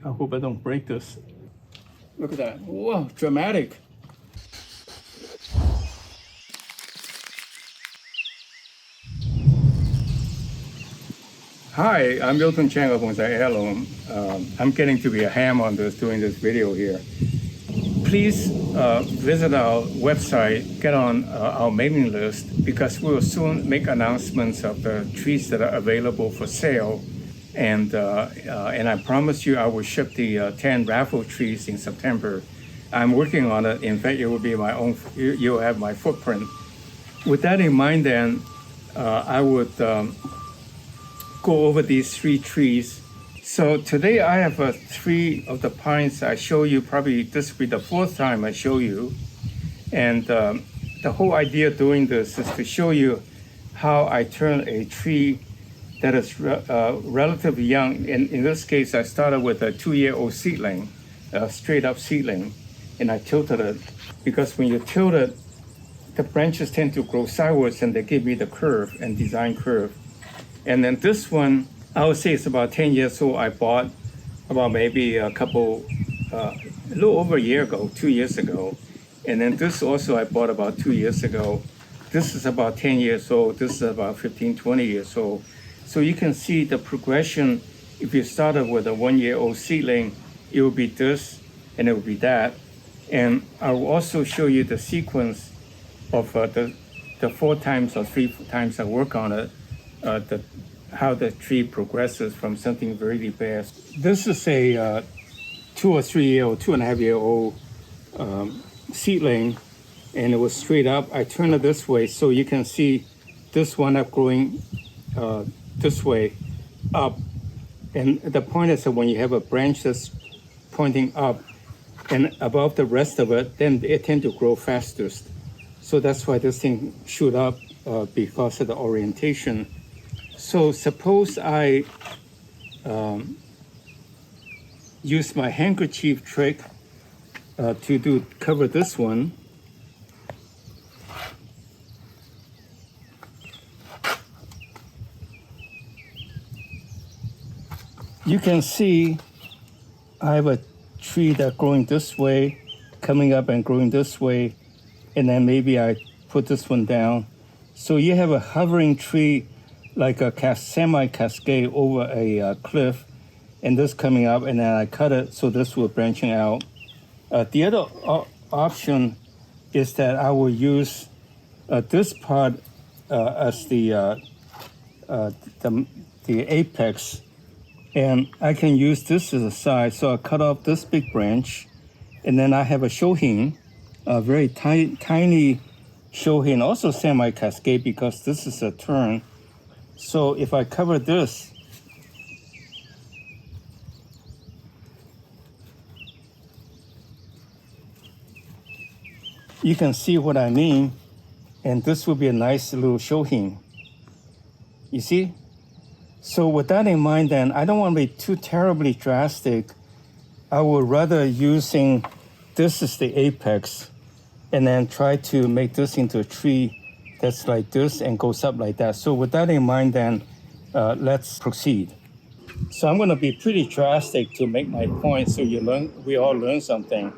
I hope I don't break this. Look at that. Whoa, dramatic. Hi, I'm Miltonchang of Bonsaiheirloom. I'm getting to be a ham on this, doing this video here. Please visit our website, get on our mailing list, because we'll soon make announcements of the trees that are available for sale. And I promise you I will ship the 10 raffle trees in September. I'm working on it. In fact, it will be my own, you'll have my footprint. With that in mind then, I would go over these 3 trees. So today I have 3 of the pines I show you. Probably this will be the 4th time I show you. And the whole idea of doing this is to show you how I turn a tree that is relatively young. In this case, I started with a 2-year-old seedling, a straight up seedling, and I tilted it, because when you tilt it, the branches tend to grow sideways and they give me the curve and design curve. And then this one, I would say it's about 10 years old. I bought about maybe a little over a year ago, 2 years ago. And then this also I bought about 2 years ago. This is about 10 years old. This is about 15, 20 years old. So you can see the progression. If you started with a 1-year-old seedling, it will be this and it will be that. And I will also show you the sequence of the 4 times or 3 times I work on it, how the tree progresses from something really bad. This is a 2 or 3 year old, 2.5-year-old seedling, and it was straight up. I turn it this way so you can see this one up growing this way up. And the point is that when you have a branch that's pointing up and above the rest of it, then it tends to grow fastest. So that's why this thing shoot up because of the orientation. So suppose I use my handkerchief trick to cover this one. You can see I have a tree that's growing this way, coming up and growing this way, and then maybe I put this one down. So you have a hovering tree like a semi-cascade over a cliff, and this coming up, and then I cut it so this will branching out. The other option is that I will use this part as the apex, and I can use this as a side. So I cut off this big branch, and then I have a shohin, a very tiny shohin, also semi-cascade because this is a turn. So if I cover this, you can see what I mean, and this will be a nice little shohin. You see? So with that in mind then, I don't want to be too terribly drastic. I would rather using this as the apex and then try to make this into a tree that's like this and goes up like that. So with that in mind then, let's proceed. So I'm going to be pretty drastic to make my point so we all learn something.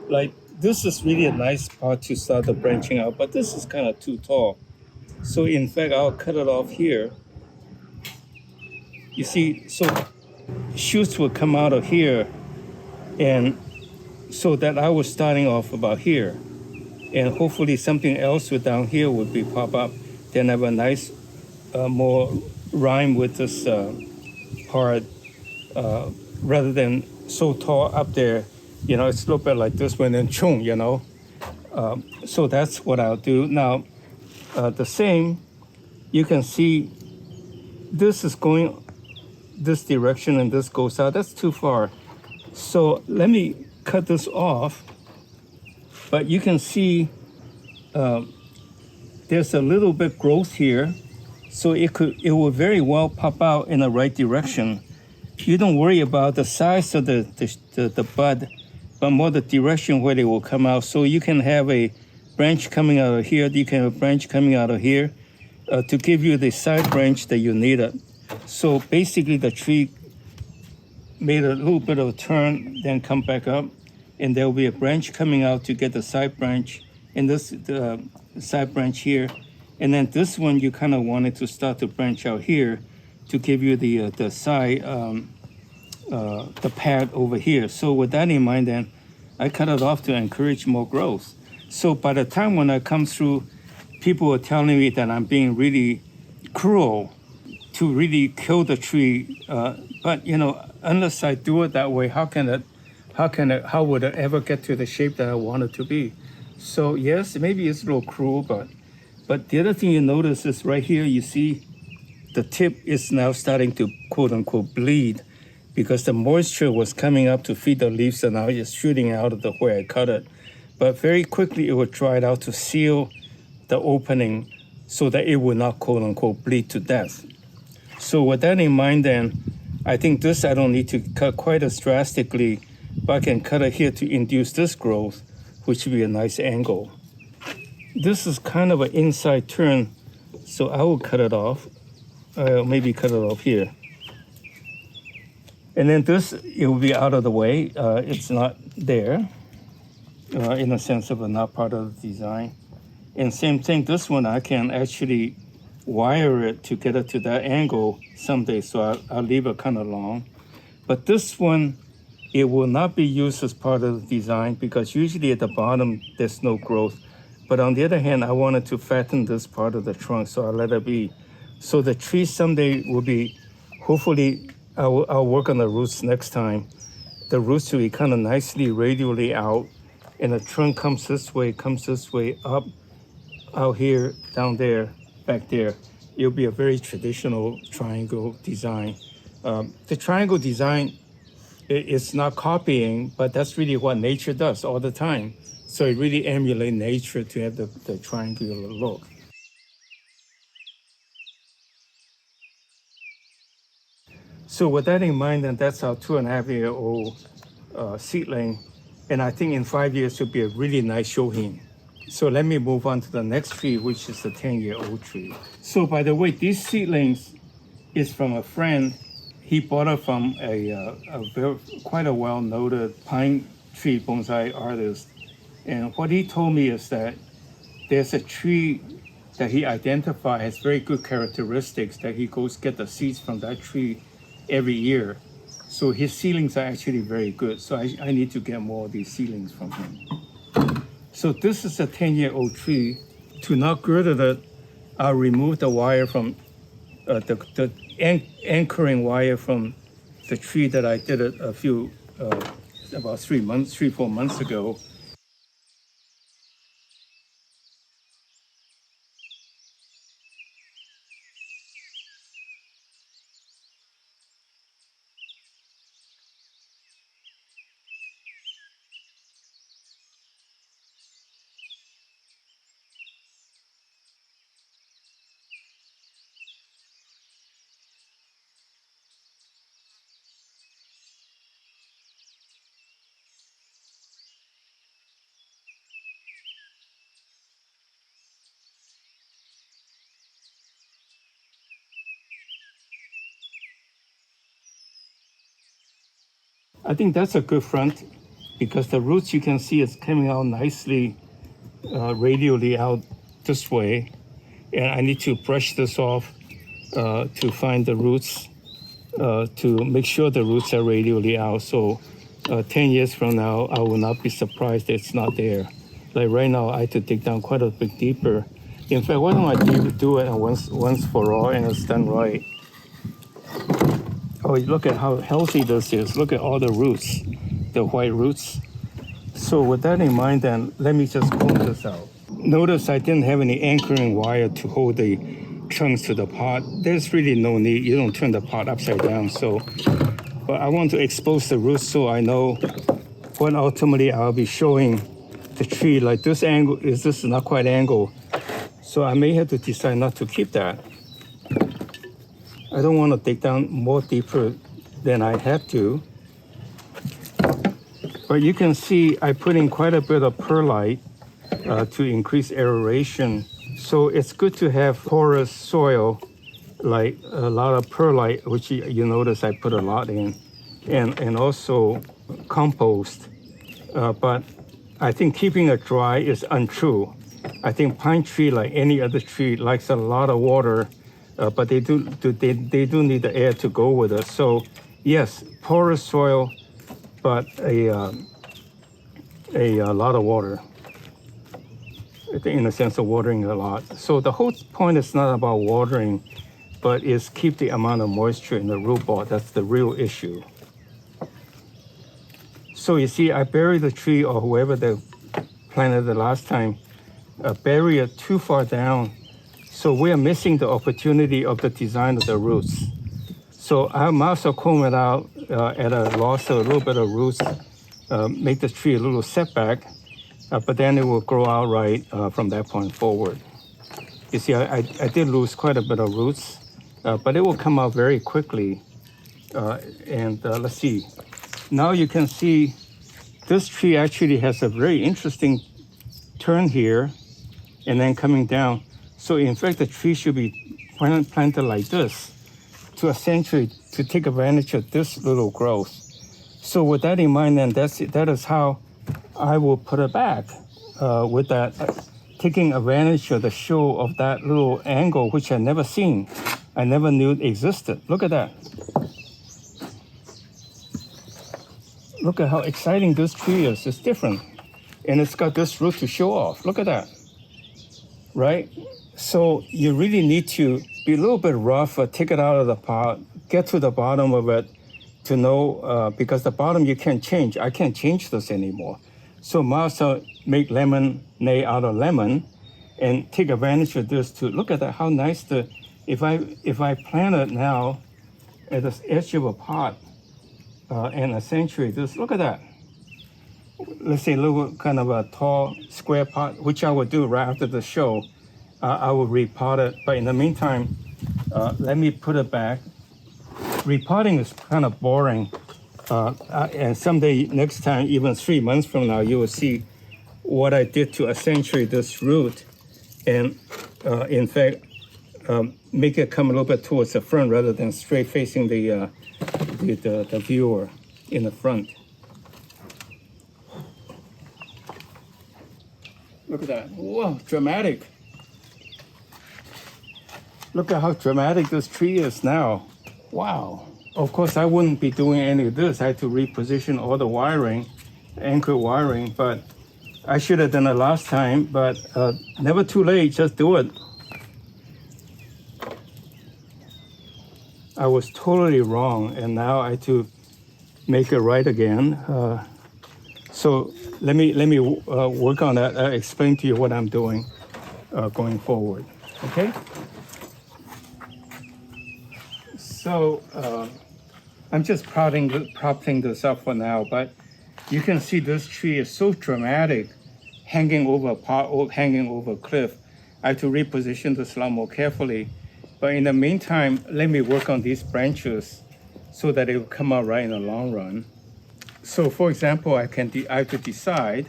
Like this is really a nice part to start the branching out, but this is kind of too tall. So in fact, I'll cut it off here. You see, so shoots will come out of here, and so that I was starting off about here. And hopefully something else with down here would be pop up. Then have a nice, more rhyme with this part, rather than so tall up there. You know, it's a little bit like this one and chung, you know. So that's what I'll do. Now, the same, you can see this is going this direction and this goes out. That's too far. So let me cut this off. But you can see there's a little bit growth here. So it will very well pop out in the right direction. You don't worry about the size of the bud, but more the direction where they will come out. So you can have a branch coming out of here. You can have a branch coming out of here to give you the side branch that you needed. So basically the tree made a little bit of a turn, then come back up, and there will be a branch coming out to get the side branch, and this the side branch here, and then this one you kind of wanted to start to branch out here to give you the side the pad over here. So with that in mind, then I cut it off to encourage more growth. So by the time when I come through, people are telling me that I'm being really cruel to really kill the tree. But you know, unless I do it that way, how would it ever get to the shape that I want it to be? So yes, maybe it's a little cruel, but the other thing you notice is right here, you see the tip is now starting to quote unquote bleed because the moisture was coming up to feed the leaves and now it's shooting out of the where I cut it. But very quickly it would dry out to seal the opening so that it would not quote unquote bleed to death. So with that in mind, then I think this I don't need to cut quite as drastically, but I can cut it here to induce this growth, which would be a nice angle. This is kind of an inside turn, so I will cut it off. Maybe cut it off here. And then this, it will be out of the way. It's not there, in the sense of a not part of the design. And same thing, this one I can actually wire it to get it to that angle someday, so I'll leave it kind of long. But this one, it will not be used as part of the design because usually at the bottom there's no growth. But on the other hand, I wanted to fatten this part of the trunk, so I let it be. So the tree someday will be, hopefully, I'll work on the roots next time. The roots will be kind of nicely radially out, and the trunk comes this way, up, out here, down there, back there. It'll be a very traditional triangle design. The triangle design is not copying, but that's really what nature does all the time. So it really emulates nature to have the triangular look. So with that in mind, then that's our 2.5-year-old seedling. And I think in 5 years, it'll be a really nice shohin. So let me move on to the next tree, which is the 10-year-old tree. So by the way, these seedlings is from a friend. He bought it from quite a well-noted pine tree bonsai artist. And what he told me is that there's a tree that he identified has very good characteristics that he goes get the seeds from that tree every year. So his seedlings are actually very good. So I need to get more of these seedlings from him. So this is a 10-year-old tree. To not girdle it, I'll remove the wire from the anchoring wire from the tree that I did it about 3-4 months ago. I think that's a good front because the roots you can see is coming out nicely radially out this way. And I need to brush this off to find the roots, to make sure the roots are radially out. So 10 years from now, I will not be surprised that it's not there. Like right now, I had to dig down quite a bit deeper. In fact, why don't I do it once for all and it's done right? Oh, look at how healthy this is. Look at all the roots, the white roots. So with that in mind, then let me just pull this out. Notice I didn't have any anchoring wire to hold the trunks to the pot. There's really no need. You don't turn the pot upside down. But I want to expose the roots so I know when ultimately I'll be showing the tree. Like this angle is not quite angle. So I may have to decide not to keep that. I don't want to dig down more deeper than I have to. But you can see I put in quite a bit of perlite to increase aeration. So it's good to have porous soil, like a lot of perlite, which you notice I put a lot in. and also compost. But I think keeping it dry is untrue. I think pine tree, like any other tree, likes a lot of water, but they do need the air to go with it. So yes, porous soil, but a lot of water, in the sense of watering a lot. So the whole point is not about watering, but is keep the amount of moisture in the root ball. That's the real issue. So you see, I buried the tree, or whoever they planted the last time, bury it too far down. So we are missing the opportunity of the design of the roots. So I might also comb it out at a loss of a little bit of roots, make the tree a little setback, but then it will grow out right from that point forward. You see, I did lose quite a bit of roots, but it will come out very quickly. Let's see. Now you can see this tree actually has a very interesting turn here and then coming down. So in fact, the tree should be planted like this to essentially to take advantage of this little growth. So with that in mind, then that is how I will put it back with that, taking advantage of the show of that little angle, which I never seen. I never knew it existed. Look at that. Look at how exciting this tree is. It's different. And it's got this root to show off. Look at that. Right? So you really need to be a little bit rough, take it out of the pot, get to the bottom of it to know, because the bottom you can't change. I can't change this anymore. So Master make lemonade out of lemon and take advantage of this to look at that, how nice if I plant it now at the edge of a pot, and essentially this, look at that. Let's say a little kind of a tall square pot, which I will do right after the show. I will repot it, but in the meantime, let me put it back. Repotting is kind of boring, and someday, next time, even 3 months from now, you will see what I did to essentially this root, and in fact, make it come a little bit towards the front rather than straight facing the viewer in the front. Look at that. Whoa, dramatic. Look at how dramatic this tree is now. Wow. Of course, I wouldn't be doing any of this. I had to reposition all the wiring, anchor wiring, but I should have done it last time, but never too late, just do it. I was totally wrong, and now I have to make it right again. So let me work on that. Explain to you what I'm doing going forward. Okay. So I'm just propping this up for now, but you can see this tree is so dramatic, hanging over a pot, hanging over a cliff. I have to reposition this a lot more carefully. But in the meantime, let me work on these branches so that it will come out right in the long run. So for example, I have to decide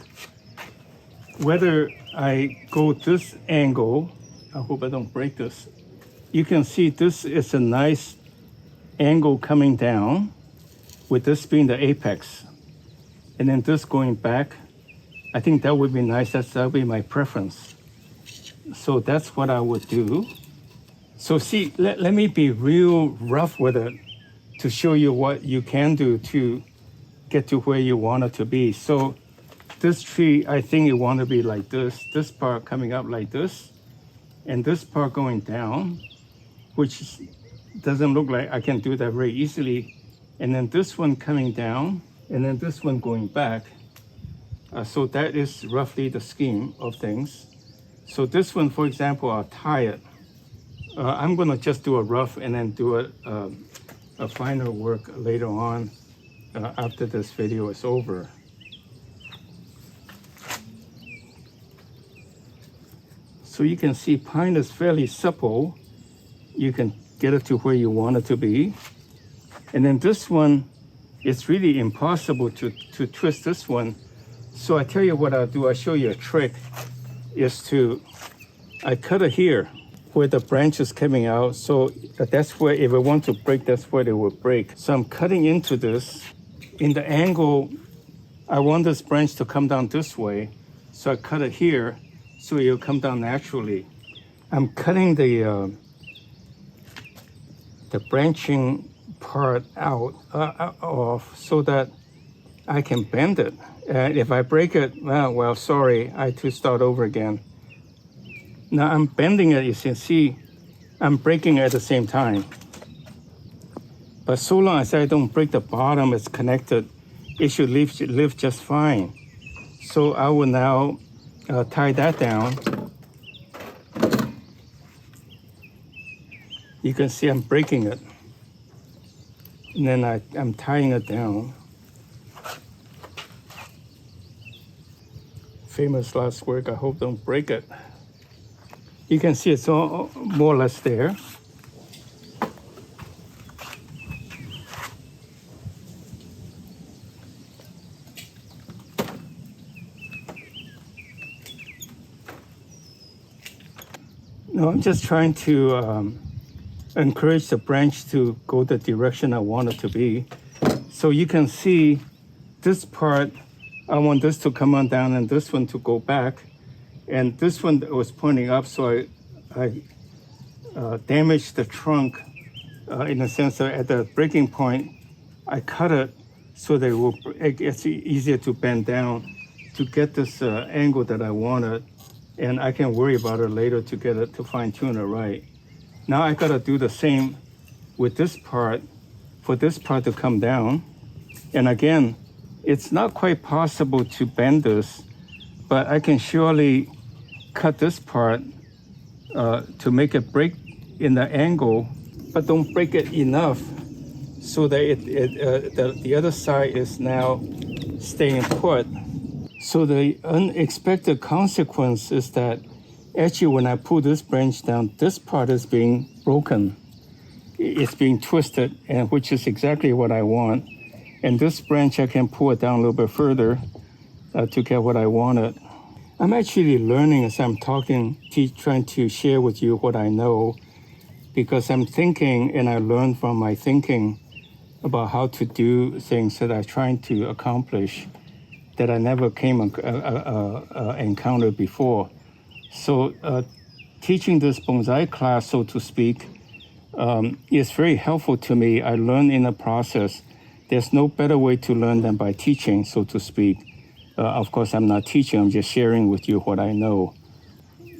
whether I go this angle. I hope I don't break this. You can see this is a nice angle coming down, with this being the apex. And then this going back. I think that would be nice. That would be my preference. So that's what I would do. So see, let me be real rough with it to show you what you can do to get to where you want it to be. So this tree, I think you want to be like this part coming up like this, and this part going down, which doesn't look like I can do that very easily. And then this one coming down, and then this one going back. So that is roughly the scheme of things. So this one, for example, I'll tie it. I'm gonna just do a rough and then do a finer work later on after this video is over. So you can see pine is fairly supple. You can get it to where you want it to be. And then this one, it's really impossible to twist this one. So I tell you what I'll do, I'll show you a trick, is I cut it here. where the branch is coming out. So that's where, if I want to break, that's where they will break. So I'm cutting into this. In the angle, I want this branch to come down this way. So I cut it here, so it'll come down naturally. I'm cutting the branching part out off so that I can bend it. And if I break it, well, sorry, I have to start over again. Now I'm bending it, you can see, I'm breaking at the same time. But so long as I don't break the bottom, it's connected, it should live just fine. So I will now tie that down. You can see I'm breaking it. And then I'm tying it down. Famous last work, I hope don't break it. You can see it's all more or less there. No, I'm just trying to encourage the branch to go the direction I want it to be. So you can see this part, I want this to come on down and this one to go back. And this one was pointing up, so I damaged the trunk in the sense that at the breaking point, I cut it so that it's easier to bend down to get this angle that I wanted. And I can worry about it later to get it to fine tune it right. Now I gotta do the same with this part, for this part to come down. And again, it's not quite possible to bend this, but I can surely cut this part to make it break in the angle, but don't break it enough so that the other side is now staying put. So the unexpected consequence is that actually when I pull this branch down, this part is being broken. It's being twisted, and which is exactly what I want. And this branch, I can pull it down a little bit further to get what I wanted. I'm actually learning as I'm talking, trying to share with you what I know, because I'm thinking and I learn from my thinking about how to do things that I'm trying to accomplish that I never encountered before. So teaching this bonsai class, so to speak, is very helpful to me. I learn in the process. There's no better way to learn than by teaching, so to speak. Of course, I'm not teaching, I'm just sharing with you what I know.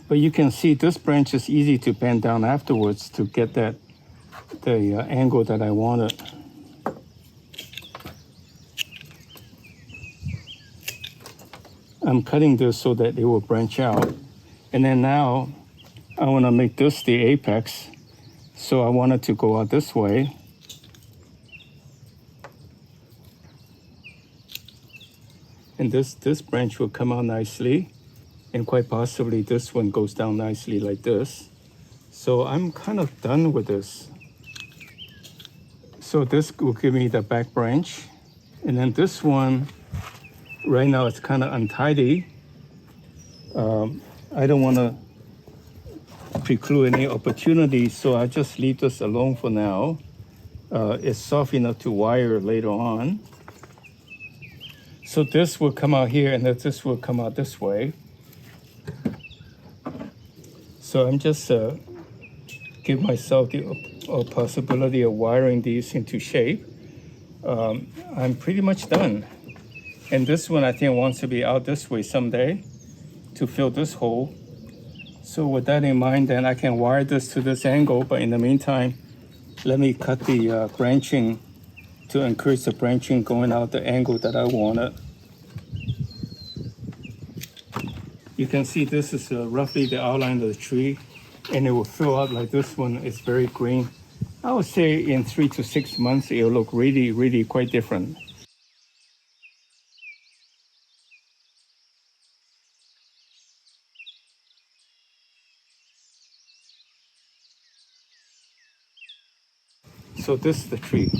But you can see this branch is easy to bend down afterwards to get the angle that I wanted. I'm cutting this so that it will branch out. And then now I want to make this the apex. So I want it to go out this way. And this branch will come out nicely. And quite possibly this one goes down nicely like this. So I'm kind of done with this. So this will give me the back branch. And then this one, right now it's kind of untidy. I don't want to preclude any opportunities, so I just leave this alone for now. It's soft enough to wire later on. So this will come out here and this will come out this way. So I'm just give myself the possibility of wiring these into shape. I'm pretty much done. And this one I think wants to be out this way someday to fill this hole. So with that in mind, then I can wire this to this angle, but in the meantime, let me cut the branching to increase the branching going out the angle that I wanted. You can see this is roughly the outline of the tree, and it will fill out like this one. It's very green. I would say in 3 to 6 months, it'll look really, really quite different. So this is the tree.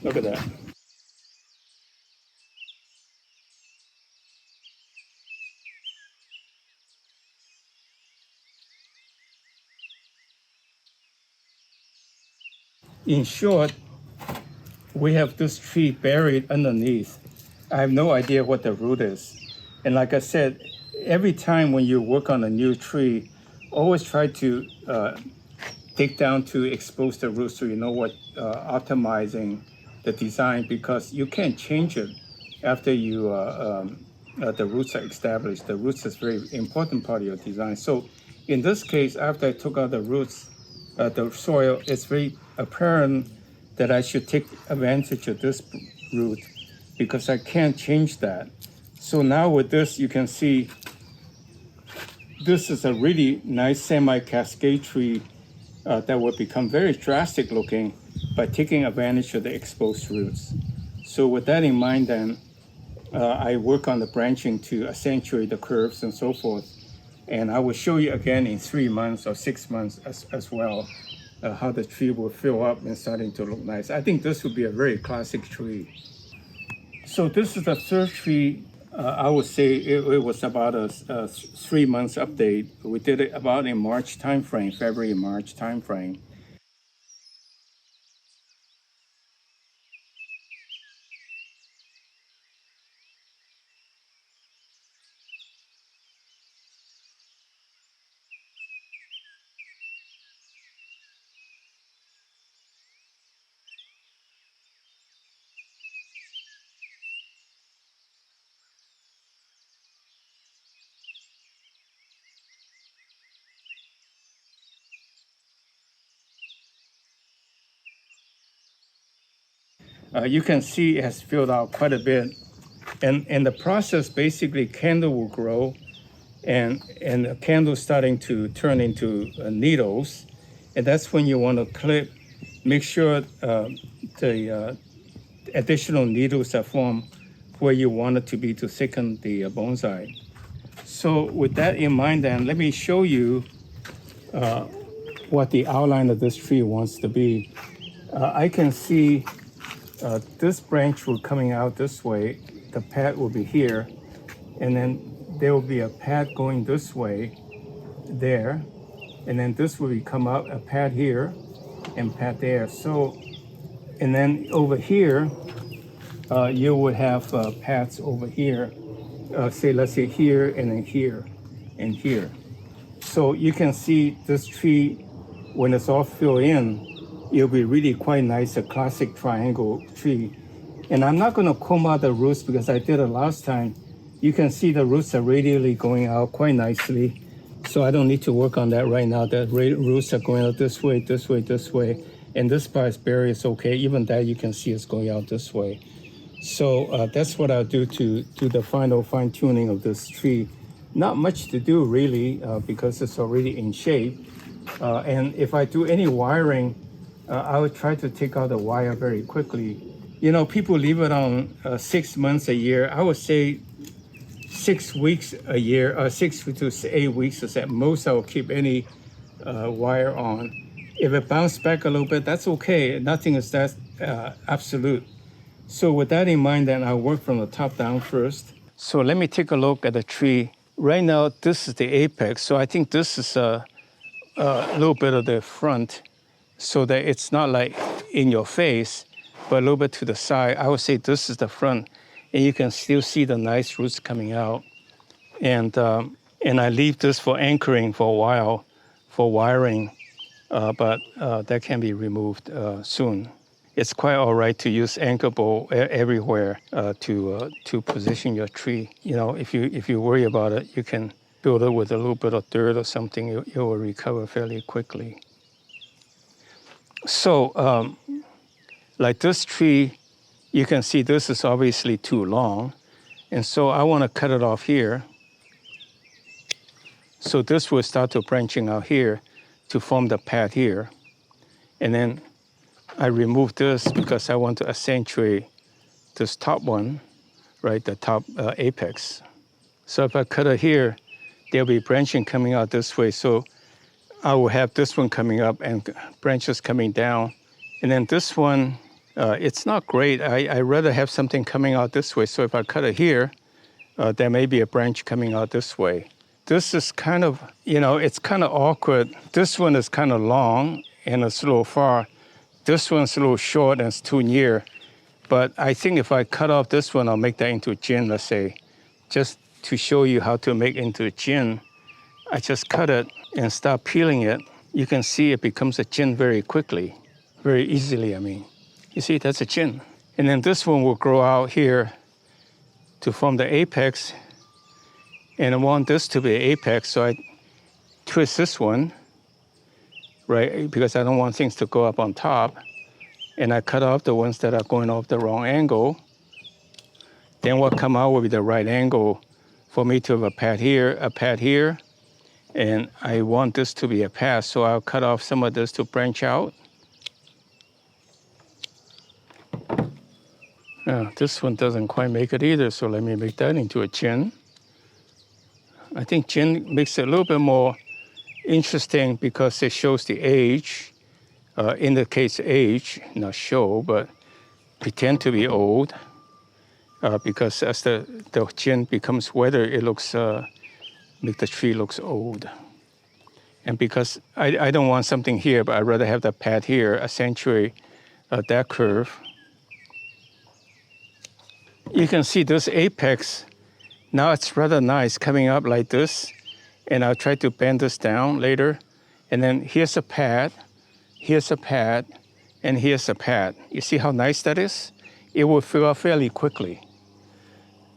Look at that. in short, we have this tree buried underneath. I have no idea what the root is. And like I said, every time when you work on a new tree, always try to dig down to expose the roots so you know what optimizing the design, because you can't change it after you the roots are established. The roots is a very important part of your design. So in this case, after I took out the roots, the soil, it's very apparent that I should take advantage of this root because I can't change that. So now with this, you can see this is a really nice semi-cascade tree that will become very drastic looking by taking advantage of the exposed roots. So with that in mind then, I work on the branching to accentuate the curves and so forth. And I will show you again in 3 months or 6 months as well how the tree will fill up and starting to look nice. I think this would be a very classic tree. So this is the third tree. I would say it was about a 3 months update. We did it about in March timeframe, February, March timeframe. You can see it has filled out quite a bit. And the process, basically, candle will grow, and the candle starting to turn into needles. And that's when you want to clip, make sure the additional needles are formed where you want it to be to thicken the bonsai. So with that in mind then, let me show you what the outline of this tree wants to be. I can see this branch will coming out this way, the pad will be here, and then there will be a pad going this way, there, and then this will come up, a pad here, and pad there. So, and then over here, you would have pads over here, say, let's say here, and then here, and here. So you can see this tree, when it's all filled in, it'll be really quite nice, a classic triangle tree. And I'm not going to comb out the roots because I did it last time. You can see the roots are radially going out quite nicely. So I don't need to work on that right now. The roots are going out this way, this way, this way. And this part is buried, it's okay. Even that you can see it's going out this way. So that's what I'll do to do the final fine tuning of this tree. Not much to do really because it's already in shape. And if I do any wiring, I would try to take out the wire very quickly. You know, people leave it on 6 months a year. I would say 6 weeks a year, 6 to 8 weeks is at most I will keep any wire on. If it bounces back a little bit, that's okay. Nothing is that absolute. So with that in mind, then I'll work from the top down first. So let me take a look at the tree. Right now, this is the apex. So I think this is a little bit of the front so that it's not like in your face, but a little bit to the side. I would say this is the front, and you can still see the nice roots coming out. And I leave this for anchoring for a while, for wiring, but that can be removed soon. It's quite all right to use anchor bolt everywhere to position your tree. You know, if you worry about it, you can build it with a little bit of dirt or something. It will recover fairly quickly. So, like this tree, you can see this is obviously too long. And so I want to cut it off here. So this will start to branching out here to form the pad here. And then I remove this because I want to accentuate this top one, right, the top apex. So if I cut it here, there'll be branching coming out this way. So I will have this one coming up and branches coming down. And then this one, it's not great. I rather have something coming out this way. So if I cut it here, there may be a branch coming out this way. This is kind of, you know, it's kind of awkward. This one is kind of long and it's a little far. This one's a little short and it's too near. But I think if I cut off this one, I'll make that into a jin, let's say. Just to show you how to make into a jin, I just cut it and start peeling it. You can see it becomes a jin very quickly, very easily, I mean. You see, that's a jin. And then this one will grow out here to form the apex. And I want this to be an apex, so I twist this one, right? Because I don't want things to go up on top. And I cut off the ones that are going off the wrong angle. Then what come out will be the right angle for me to have a pad here, and I want this to be a pad, so I'll cut off some of this to branch out. This one doesn't quite make it either, so let me make that into a jin. I think jin makes it a little bit more interesting because it shows the age, indicates age, not show, but pretend to be old. Because as the jin becomes wetter, it looks, make the tree looks old. And because I don't want something here, but I'd rather have the pad here, accentuate that curve. You can see this apex, now it's rather nice coming up like this. And I'll try to bend this down later. And then here's a pad, and here's a pad. You see how nice that is? It will fill up fairly quickly.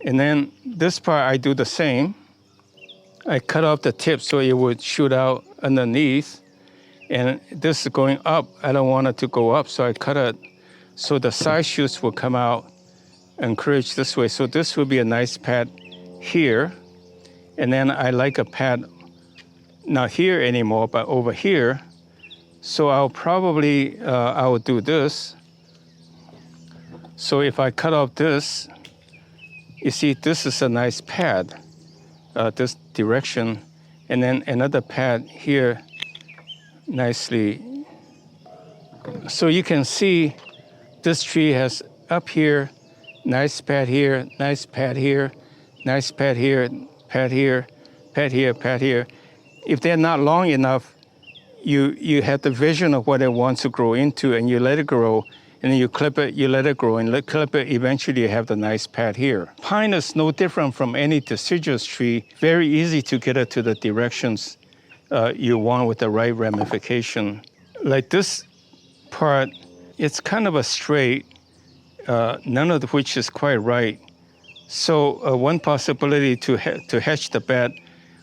And then this part, I do the same. I cut off the tip so it would shoot out underneath. And this is going up. I don't want it to go up, so I cut it so the side shoots will come out, encouraged this way. So this will be a nice pad here. And then I like a pad, not here anymore, but over here. So I'll probably, I will do this. So if I cut off this, you see, this is a nice pad, this direction, and then another pad here nicely. So you can see this tree has up here, nice pad here, nice pad here, nice pad here, pad here, pad here, pad here. If they're not long enough, you have the vision of what it wants to grow into, and you let it grow. And then you clip it, you let it grow, and clip it, eventually you have the nice pad here. Pine is no different from any deciduous tree. Very easy to get it to the directions you want with the right ramification. Like this part, it's kind of a straight, none of which is quite right. So one possibility to hatch the bed,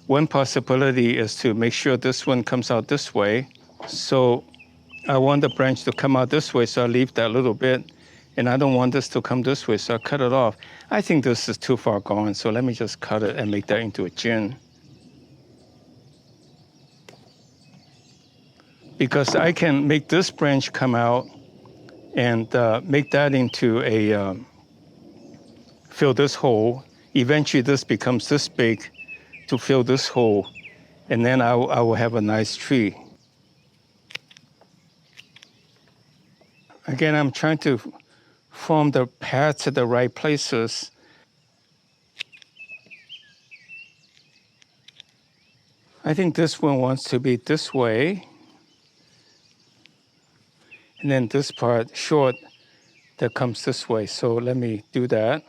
one possibility is to make sure this one comes out this way. So I want the branch to come out this way, so I leave that little bit. And I don't want this to come this way, so I cut it off. I think this is too far gone, so let me just cut it and make that into a jin. Because I can make this branch come out and make that into a, fill this hole. Eventually this becomes this big to fill this hole. And then I will have a nice tree. Again, I'm trying to form the paths at the right places. I think this one wants to be this way. And then this part short that comes this way. So let me do that.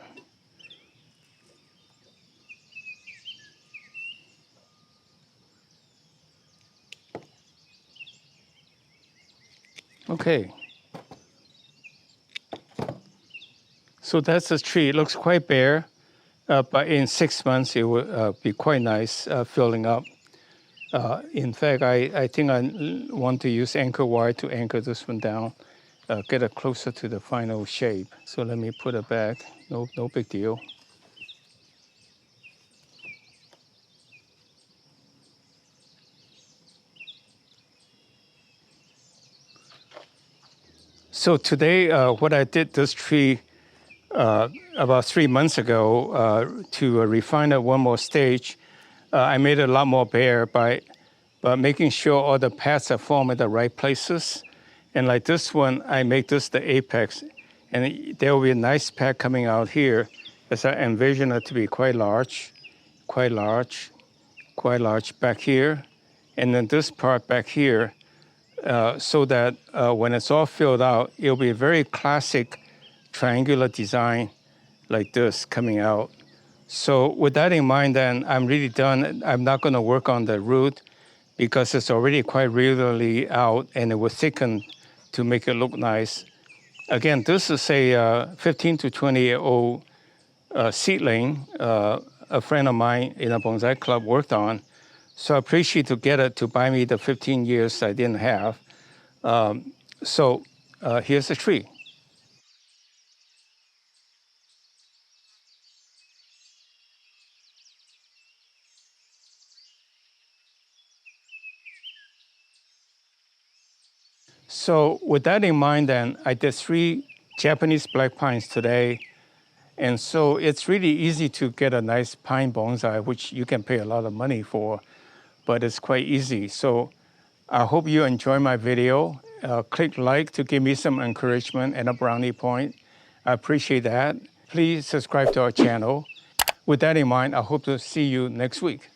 Okay. So that's the tree. It looks quite bare, but in 6 months it will be quite nice filling up. In fact, I think I want to use anchor wire to anchor this one down, get it closer to the final shape. So let me put it back. No big deal. So today, what I did this tree about 3 months ago to refine it one more stage, I made it a lot more bare by making sure all the paths are formed at the right places. And like this one, I make this the apex. And there will be a nice path coming out here as I envision it to be quite large back here. And then this part back here, so that when it's all filled out, it'll be a very classic triangular design like this coming out. So with that in mind, then I'm really done. I'm not going to work on the root because it's already quite regularly out and it will thicken to make it look nice. Again, this is a 15 to 20-year-old seedling a friend of mine in a bonsai club worked on. So I appreciate to get it to buy me the 15 years I didn't have. So here's the tree. So with that in mind, then I did 3 Japanese black pines today. And so it's really easy to get a nice pine bonsai, which you can pay a lot of money for, but it's quite easy. So I hope you enjoy my video. Click like to give me some encouragement and a brownie point. I appreciate that. Please subscribe to our channel. With that in mind, I hope to see you next week.